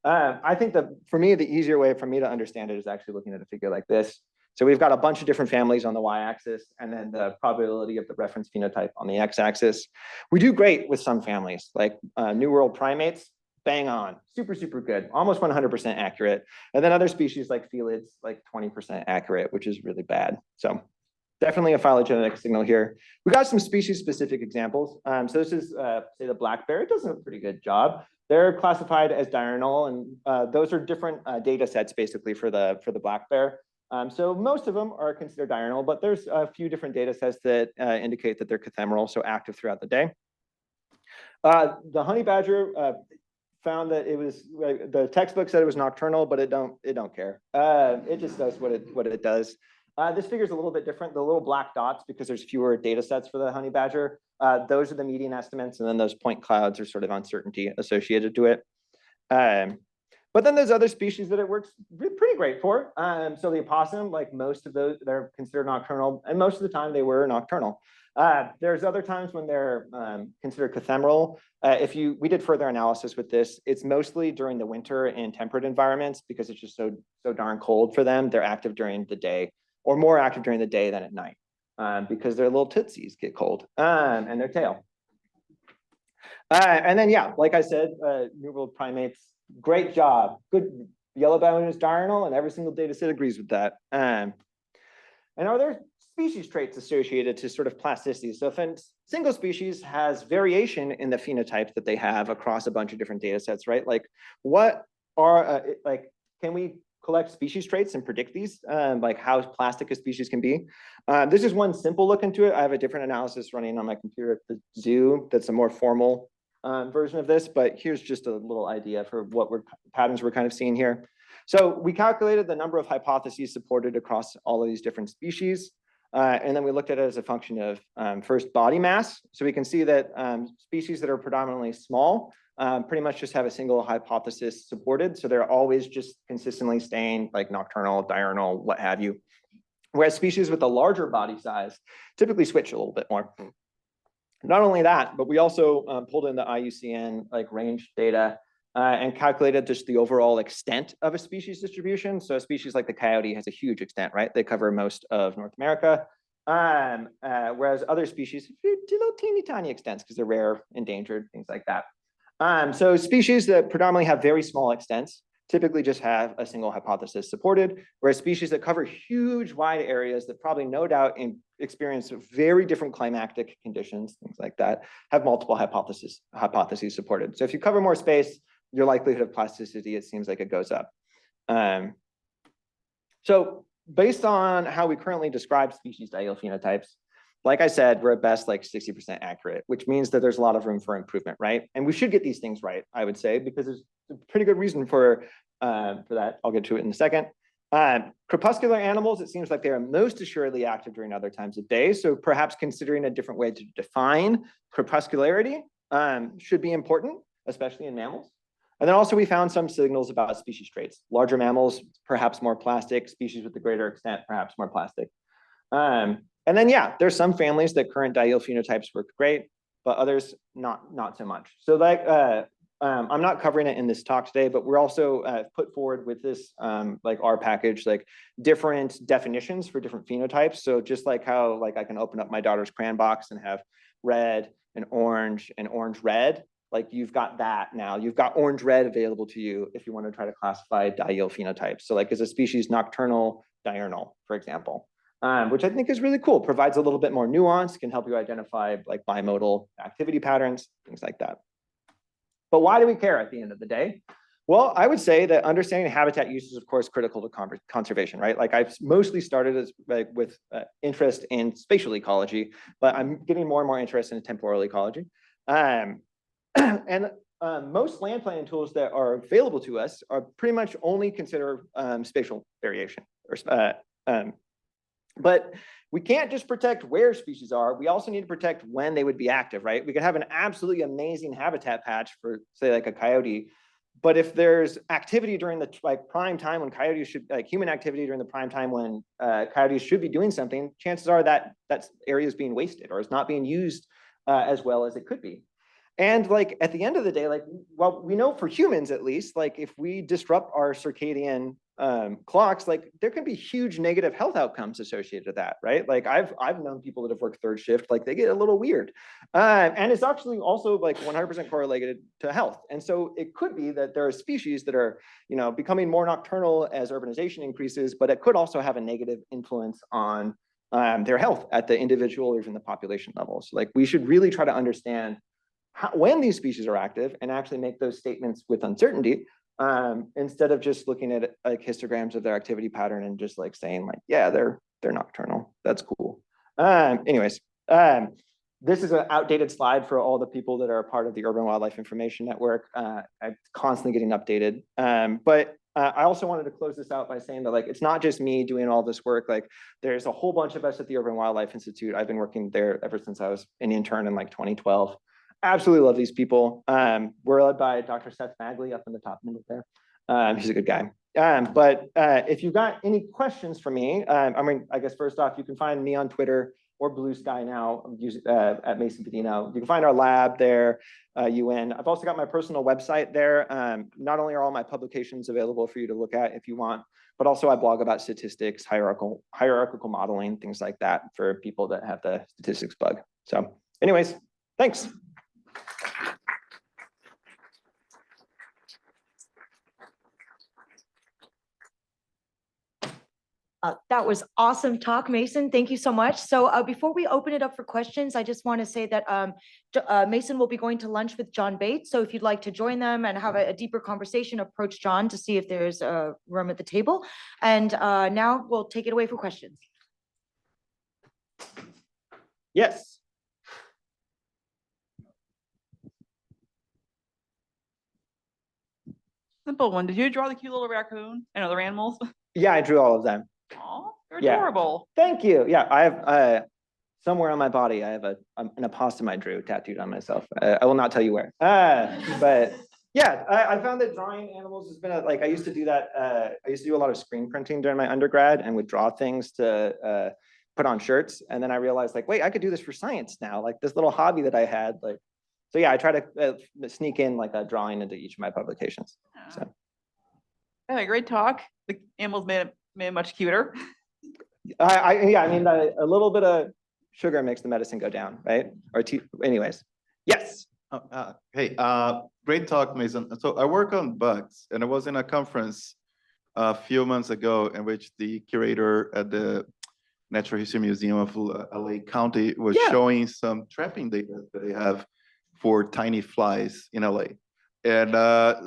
I think that for me, the easier way for me to understand it is actually looking at a figure like this. So we've got a bunch of different families on the y-axis and then the probability of the reference phenotype on the x-axis. We do great with some families, like New World primates, bang on, super, super good, almost 100% accurate. And then other species like felids, like 20% accurate, which is really bad. So definitely a phylogenetic signal here. We got some species-specific examples. So this is, say, the black bear. It does a pretty good job. They're classified as diurnal, and those are different data sets basically for the black bear. So most of them are considered diurnal, but there's a few different data sets that indicate that they're cathemeral, so active throughout the day. The honey badger found that it was, the textbook said it was nocturnal, but it don't care. It just does what it does. This figure is a little bit different. The little black dots, because there's fewer data sets for the honey badger, those are the median estimates, and then those point clouds are sort of uncertainty associated to it. But then there's other species that it works pretty great for. So the opossum, like most of those, they're considered nocturnal, and most of the time they were nocturnal. There's other times when they're considered cathemeral. We did further analysis with this, it's mostly during the winter in temperate environments because it's just so darn cold for them. They're active during the day, or more active during the day than at night, because their little tootsies get cold, and their tail. And then, yeah, like I said, New World primates, great job. Good, yellow baboon is diurnal, and every single data set agrees with that. And are there species traits associated to sort of plasticity? So if a single species has variation in the phenotypes that they have across a bunch of different data sets, right? Like what are, can we collect species traits and predict these, like how plastic a species can be? This is one simple look into it. I have a different analysis running on my computer at the zoo that's a more formal version of this, but here's just a little idea for what patterns we're kind of seeing here. So we calculated the number of hypotheses supported across all of these different species. And then we looked at it as a function of first body mass. So we can see that species that are predominantly small pretty much just have a single hypothesis supported. So they're always just consistently staying like nocturnal, diurnal, what have you. Whereas species with a larger body size typically switch a little bit more. Not only that, but we also pulled in the IUCN like range data and calculated just the overall extent of a species distribution. So a species like the coyote has a huge extent, right? They cover most of North America, whereas other species do little teeny tiny extents because they're rare, endangered, things like that. So species that predominantly have very small extents typically just have a single hypothesis supported, whereas species that cover huge wide areas that probably no doubt experience very different climatic conditions, things like that, have multiple hypotheses supported. So if you cover more space, your likelihood of plasticity, it seems like it goes up. So based on how we currently describe species diel phenotypes, like I said, we're at best like 60% accurate, which means that there's a lot of room for improvement, right? And we should get these things right, I would say, because there's a pretty good reason for that. I'll get to it in a second. Crepuscular animals, it seems like they are most assuredly active during other times of day. So perhaps considering a different way to define crepuscularity should be important, especially in mammals. And then also we found some signals about species traits. Larger mammals, perhaps more plastic. Species with a greater extent, perhaps more plastic. And then, yeah, there's some families that current diel phenotypes work great, but others not so much. So like, I'm not covering it in this talk today, but we're also put forward with this, like our package, like different definitions for different phenotypes. So just like how like I can open up my daughter's crayon box and have red and orange red, like you've got that now. You've got orange red available to you if you want to try to classify diel phenotypes. So like is a species nocturnal, diurnal, for example, which I think is really cool. Provides a little bit more nuance, can help you identify like bimodal activity patterns, things like that. But why do we care at the end of the day? Well, I would say that understanding habitat use is, of course, critical to conservation, right? Like I've mostly started as like with interest in spatial ecology, but I'm getting more and more interest in temporal ecology. And most land planning tools that are available to us are pretty much only consider spatial variation. But we can't just protect where species are. We also need to protect when they would be active, right? We could have an absolutely amazing habitat patch for, say, like a coyote. But if there's activity during the like prime time when coyotes should, like human activity during the prime time when coyotes should be doing something, chances are that that area is being wasted or is not being used as well as it could be. And like at the end of the day, like, well, we know for humans at least, like if we disrupt our circadian clocks, like there can be huge negative health outcomes associated with that, right? Like I've known people that have worked third shift, like they get a little weird. And it's actually also like 100% correlated to health. And so it could be that there are species that are, you know, becoming more nocturnal as urbanization increases, but it could also have a negative influence on their health at the individual or even the population levels. Like we should really try to understand when these species are active and actually make those statements with uncertainty instead of just looking at like histograms of their activity pattern and just like saying like, yeah, they're nocturnal. That's cool. Anyways, this is an outdated slide for all the people that are a part of the Urban Wildlife Information Network. I'm constantly getting updated. But I also wanted to close this out by saying that like, it's not just me doing all this work. Like there's a whole bunch of us at the Urban Wildlife Institute. I've been working there ever since I was an intern in like 2012. Absolutely love these people. We're led by Dr. Seth Magley up in the top middle there. He's a good guy. But if you've got any questions for me, I mean, I guess first off, you can find me on Twitter or Blue Sky now at Mason Fidino. You can find our lab there, UN. I've also got my personal website there. Not only are all my publications available for you to look at if you want, but also I blog about statistics, hierarchical modeling, things like that for people that have the statistics bug. So anyways, thanks. That was awesome talk, Mason. Thank you so much. So before we open it up for questions, I just want to say that Mason will be going to lunch with John Bates. So if you'd like to join them and have a deeper conversation, approach John to see if there's a room at the table. And now we'll take it away for questions. Yes. Simple one. Did you draw the cute little raccoon and other animals? Yeah, I drew all of them. Oh, they're Yeah. adorable. Thank you. Yeah, I have somewhere on my body, I have an opossum I drew tattooed on myself. I will not tell you where. But yeah, I found that drawing animals has been like, I used to do that. I used to do a lot of screen printing during my undergrad and would draw things to put on shirts. And then I realized like, wait, I could do this for science now. Like this little hobby that I had, like, so yeah, I try to sneak in like a drawing into each of my publications. So. Yeah, great talk. The animals made it much cuter. Yeah, I mean, a little bit of sugar makes the medicine go down, right? Or anyways, yes. Hey, great talk, Mason. So I work on bugs, and I was in a conference a few months ago in which the curator at the Natural History Museum of LA County was showing some trapping data that they have for tiny flies in LA. And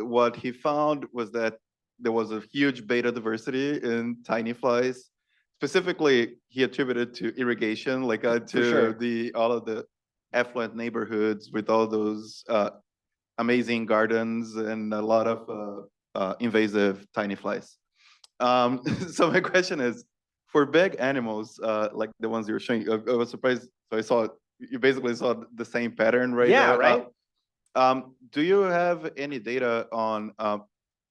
what he found was that there was a huge beta diversity in tiny flies. Specifically, he attributed to irrigation, like to all of the affluent neighborhoods with all those amazing gardens and a lot of invasive tiny flies. So my question is, for big animals, like the ones you were showing, I was surprised. So you basically saw the same pattern, right? Yeah, right. Do you have any data on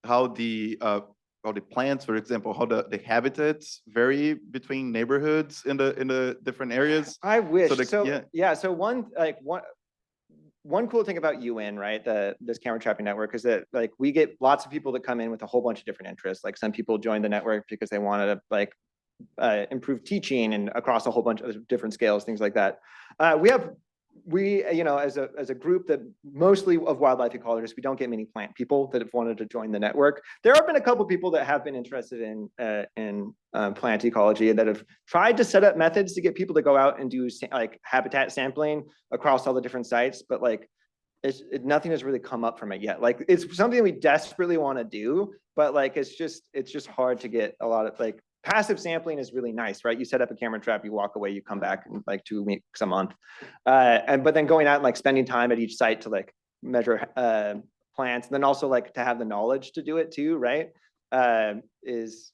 how the plants, for example, how the habitats vary between neighborhoods in the different areas? I wish. So one cool thing about UN, right, this camera trapping network is that like we get lots of people that come in with a whole bunch of different interests. Like some people join the network because they wanted to like improve teaching and across a whole bunch of different scales, things like that. We have we, you know, as a group that mostly of wildlife ecologists, we don't get many plant people that have wanted to join the network. There have been a couple people that have been interested in plant ecology that have tried to set up methods to get people to go out and do like habitat sampling across all the different sites, but like nothing has really come up from it yet. Like it's something we desperately want to do, but like it's just hard to get a lot of like passive sampling is really nice, right? You set up a camera trap, you walk away, you come back in like 2 weeks, a month. But then going out and like spending time at each site to like measure plants, and then also like to have the knowledge to do it too, right? Is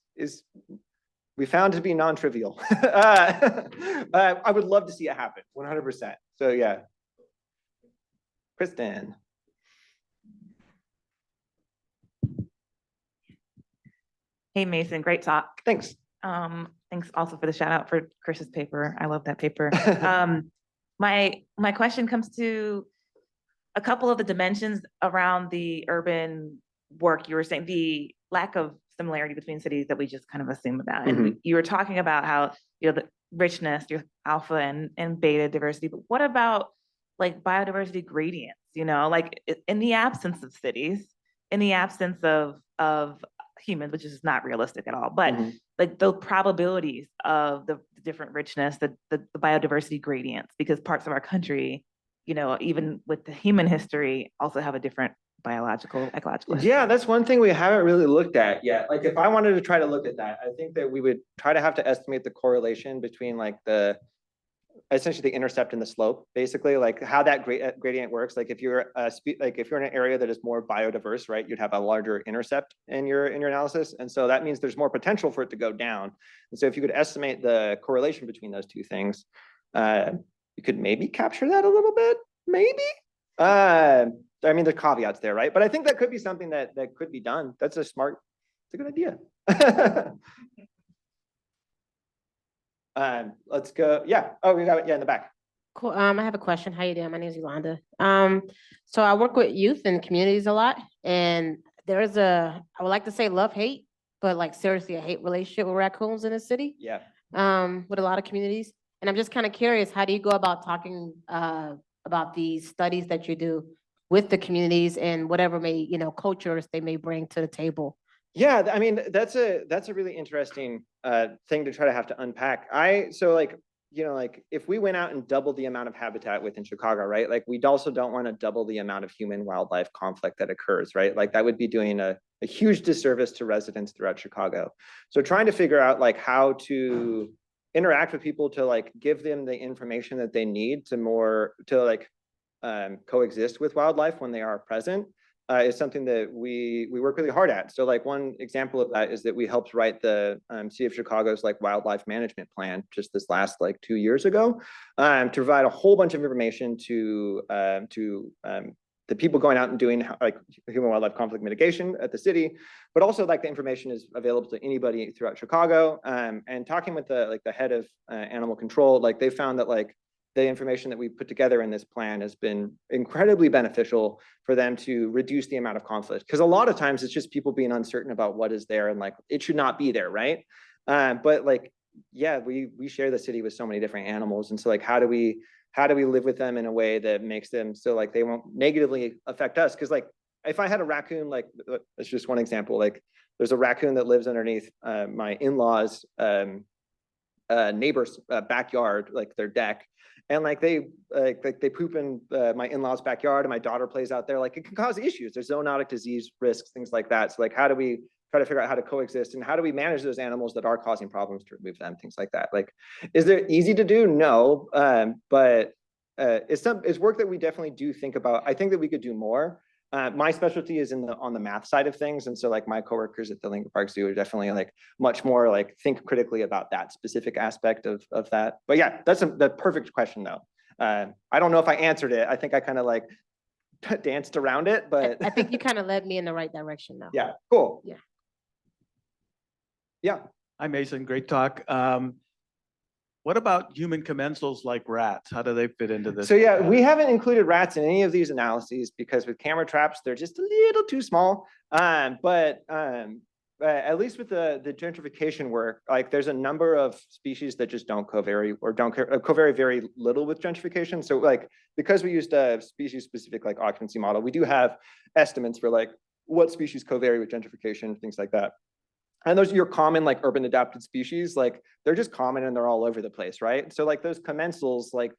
we found to be non-trivial. I would love to see it happen, 100%. So yeah. Kristen. Hey, Mason, great talk. Thanks. Thanks also for the shout out for Chris's paper. I love that paper. My question comes to a couple of the dimensions around the urban work. You were saying the lack of similarity between cities that we just kind of assume about. And you were talking about how, you know, the richness, your alpha and beta diversity, but what about like biodiversity gradients, you know, like in the absence of cities, in the absence of humans, which is not realistic at all, but like the probabilities of the different richness, the biodiversity gradients, because parts of our country, you know, even with the human history, also have a different biological, ecological history. Yeah, that's one thing we haven't really looked at yet. Like if I wanted to try to look at that, I think that we would try to have to estimate the correlation between like essentially the intercept and the slope, basically like how that gradient works. Like if you're if you're in an area that is more biodiverse, right, you'd have a larger intercept in your analysis, and so that means there's more potential for it to go down. And so if you could estimate the correlation between those two things, you could maybe capture that a little bit, maybe. I mean, there's caveats there, right? But I think that could be something that could be done. It's a good idea. Let's go. Yeah. Oh, we got it. Yeah, in the back. Cool. I have a question. How you doing? My name is Yolanda. So I work with youth and communities a lot, and there's I would like to say love-hate, but like seriously a hate relationship with raccoons in the city. Yeah. With a lot of communities. And I'm just kind of curious, how do you go about talking about these studies that you do with the communities and whatever cultures they may bring to the table? Yeah, I mean, that's a really interesting thing to try to have to unpack. So like, you know, like if we went out and doubled the amount of habitat within Chicago, right? Like we also don't want to double the amount of human wildlife conflict that occurs, right? Like that would be doing a huge disservice to residents throughout Chicago. So trying to figure out like how to interact with people to like give them the information that they need to coexist with wildlife when they are present is something that we work really hard at. So like one example of that is that we helped write the City of Chicago's like wildlife management plan just this last like 2 years ago to provide a whole bunch of information to the people going out and doing like human wildlife conflict mitigation at the city, but also like the information is available to anybody throughout Chicago. And talking with the head of animal control, like they found that like the information that we put together in this plan has been incredibly beneficial for them to reduce the amount of conflict. Because a lot of times it's just people being uncertain about what is there and like it should not be there, right? But like, yeah, we share the city with so many different animals, and so like, how do we live with them in a way that makes them so like they won't negatively affect us? Because like, if I had a raccoon, like that's just one example. Like, there's a raccoon that lives underneath my in-laws' neighbor's backyard, like their deck. And like they poop in my in-laws' backyard, and my daughter plays out there. Like it can cause issues. There's zoonotic disease risks, things like that. So like, how do we try to figure out how to coexist, and how do we manage those animals that are causing problems to remove them, things like that? Like, is it easy to do? No, but it's work that we definitely do think about. I think that we could do more. My specialty is on the math side of things, and so like my coworkers at the Lincoln Park Zoo are definitely like much more like think critically about that specific aspect of that. But yeah, that's the perfect question though. I don't know if I answered it. I think I kind of like danced around it, but I think you kind of led me in the right direction though. Yeah, cool. Yeah. Yeah. Hi, Mason. Great talk. What about human commensals like rats? How do they fit into this? So yeah, we haven't included rats in any of these analyses because with camera traps, they're just a little too small. But at least with the gentrification work, like there's a number of species that just don't covary or don't covary very little with gentrification. So like, because we used a species specific like occupancy model, we do have estimates for like what species covary with gentrification, things like that. And those are your common like urban adapted species, like they're just common and they're all over the place, right? So like those commensals like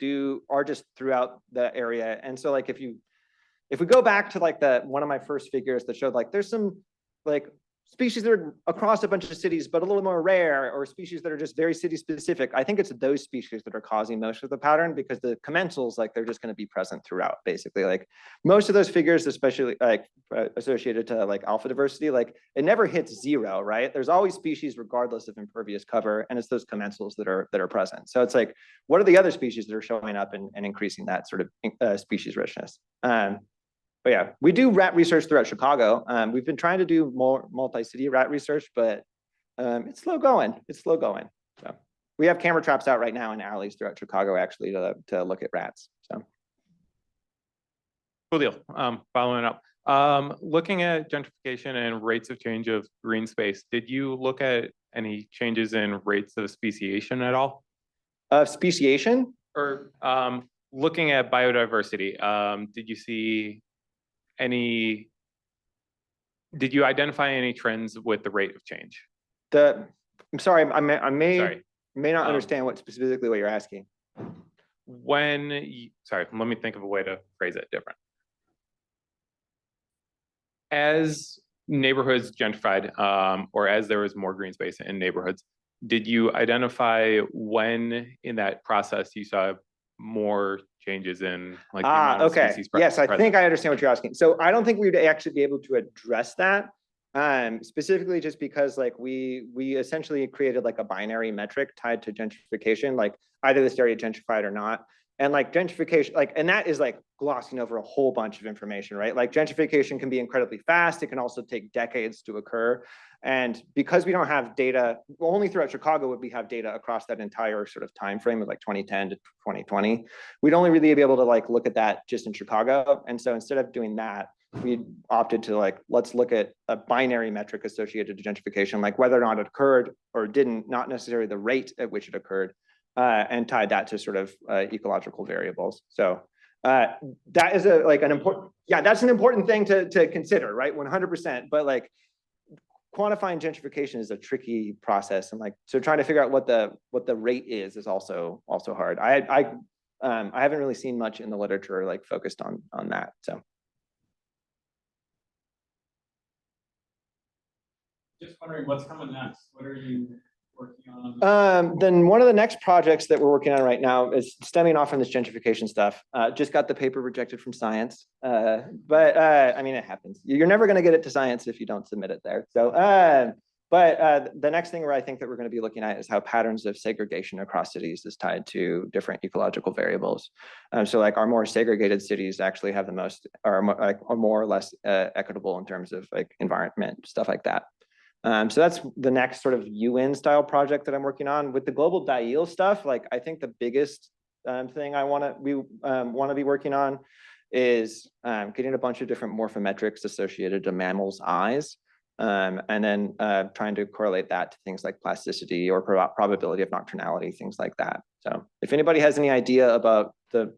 are just throughout the area. And so like if we go back to like one of my first figures that showed like there's some like species that are across a bunch of cities, but a little more rare, or species that are just very city specific. I think it's those species that are causing most of the pattern, because the commensals, like they're just going to be present throughout, basically. Like most of those figures, especially like associated to like alpha diversity, like it never hits 0, right? There's always species regardless of impervious cover, and it's those commensals that are present. So it's like, what are the other species that are showing up and increasing that sort of species richness? But yeah, we do rat research throughout Chicago. We've been trying to do more multi-city rat research, but it's slow going. It's slow going. So we have camera traps out right now in alleys throughout Chicago, actually, to look at rats. So Cool deal. Following up, looking at gentrification and rates of change of green space, did you look at any changes in rates of speciation at all? Speciation? Or looking at biodiversity, did you see did you identify any trends with the rate of change? I'm sorry, I may Sorry. not understand specifically what you're asking. Sorry, let me think of a way to phrase it different. As neighborhoods gentrified, or as there was more green space in neighborhoods, did you identify when in that process you saw more changes in like the amount of okay. species Yes, I present? think I understand what you're asking. So I don't think we would actually be able to address that, specifically just because like we essentially created like a binary metric tied to gentrification, like either this area gentrified or not. And like gentrification, like, and that is like glossing over a whole bunch of information, right? Like gentrification can be incredibly fast. It can also take decades to occur. And because we don't have data, only throughout Chicago would we have data across that entire sort of time frame of like 2010 to 2020. We'd only really be able to like look at that just in Chicago. And so instead of doing that, we opted to like, let's look at a binary metric associated to gentrification, like whether or not it occurred or didn't, not necessarily the rate at which it occurred, and tied that to sort of ecological variables. So that is that's an important thing to consider, right? 100%, but like quantifying gentrification is a tricky process, and like so trying to figure out what the rate is also hard. I haven't really seen much in the literature like focused on that. So just wondering what's coming next. What are you working on? Then one of the next projects that we're working on right now is stemming off from this gentrification stuff. Just got the paper rejected from science, but I mean, it happens. You're never going to get it to science if you don't submit it there. So, but the next thing where I think that we're going to be looking at is how patterns of segregation across cities is tied to different ecological variables. So like our more segregated cities actually have the most, are more or less equitable in terms of like environment, stuff like that. So that's the next sort of UN style project that I'm working on. With the global diel stuff, like I think the biggest thing we want to be working on is getting a bunch of different morphometrics associated to mammals' eyes, and then trying to correlate that to things like plasticity or probability of nocturnality, things like that. So if anybody has any idea about the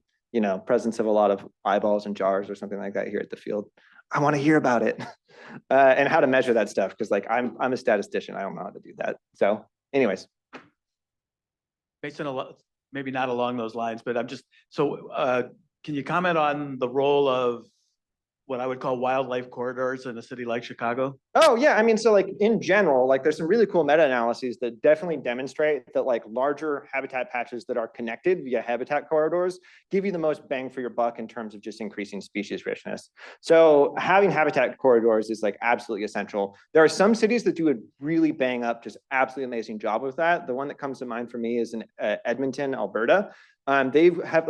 presence of a lot of eyeballs in jars or something like that here at the field, I want to hear about it. And how to measure that stuff, because like I'm a statistician, I don't know how to do that. So anyways. Based on maybe not along those lines, but I'm just, so can you comment on the role of what I would call wildlife corridors in a city like Chicago? Oh yeah, I mean, so like in general, like there's some really cool meta-analyses that definitely demonstrate that like larger habitat patches that are connected via habitat corridors give you the most bang for your buck in terms of just increasing species richness. So having habitat corridors is like absolutely essential. There are some cities that do a really bang up, just absolutely amazing job with that. The one that comes to mind for me is in Edmonton, Alberta. They have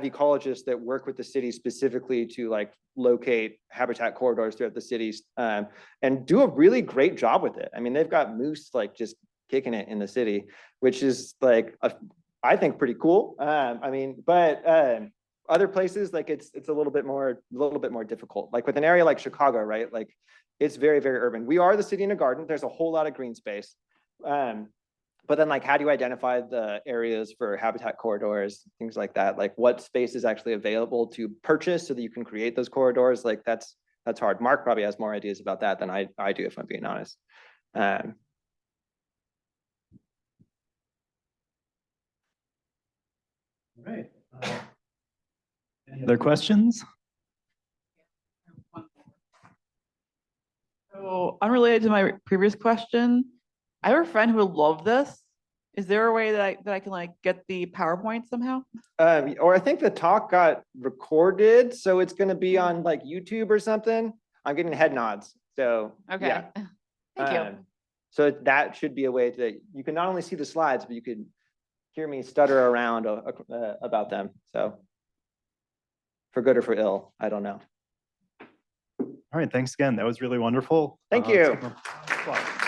ecologists that work with the city specifically to like locate habitat corridors throughout the cities, and do a really great job with it. I mean, they've got moose like just kicking it in the city, which is like I think pretty cool. I mean, but Other places, like it's a little bit more difficult. Like with an area like Chicago, right? Like it's very, very urban. We are the city in a garden. There's a whole lot of green space. But then like, how do you identify the areas for habitat corridors, things like that? Like what space is actually available to purchase so that you can create those corridors? Like that's hard. Mark probably has more ideas about that than I do, if I'm being honest. Right. Any other questions? So unrelated to my previous question, I have a friend who would love this. Is there a way that I can like get the PowerPoint somehow? Or I think the talk got recorded, so it's gonna be on like YouTube or something. I'm getting head nods, so. Okay. Yeah. Thank you. So that should be a way that you can not only see the slides, but you could hear me stutter around about them, so. For good or for ill, I don't know. All right, thanks again. That was really wonderful. Thank Let's you. give them applause.